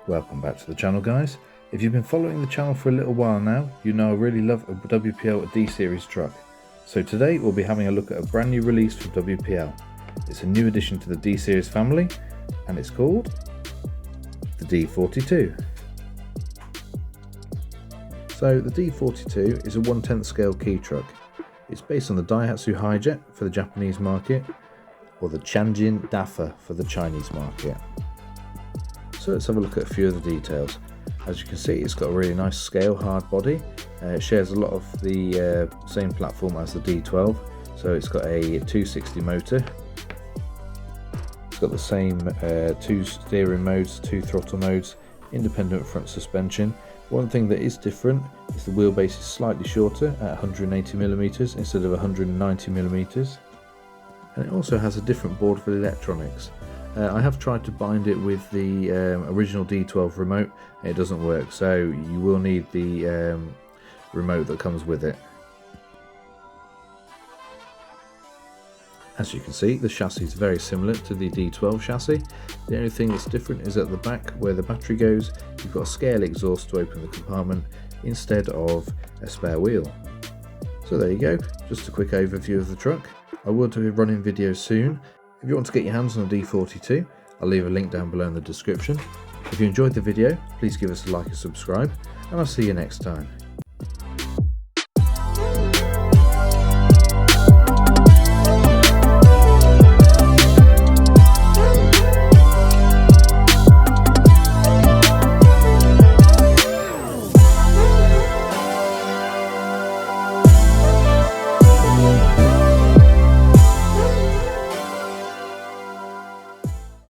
Welcome back to the channel, guys. If you've been following the channel for a little while now, you know I really love a WPL D series truck. So today we'll be having a look at a brand new release from WPL. It's a new addition to the D series family and it's called the D42. So the D42 is a 1/10 scale Kei Truck. It's based on the Daihatsu Hijet for the Japanese market, or the Tianjin Dafa for the Chinese market. So let's have a look at a few of the details. As you can see, it's got a really nice scale hard body. It shares a lot of the same platform as the D12. So it's got a 260 motor. It's got the same 2 steering modes, 2 throttle modes, independent front suspension. One thing that is different is the wheelbase is slightly shorter at 180mm instead of 190mm. And it also has a different board for the electronics. I have tried to bind it with the original D12 remote and it doesn't work, so you will need the remote that comes with it. As you can see, the chassis is very similar to the D12 chassis. The only thing that's different is at the back where the battery goes, you've got a scale exhaust to open the compartment instead of a spare wheel. So there you go, just a quick overview of the truck. I will do a running video soon. If you want to get your hands on a D42, I'll leave a link down below in the description. If you enjoyed the video, please give us a like and subscribe, and I'll see you next time.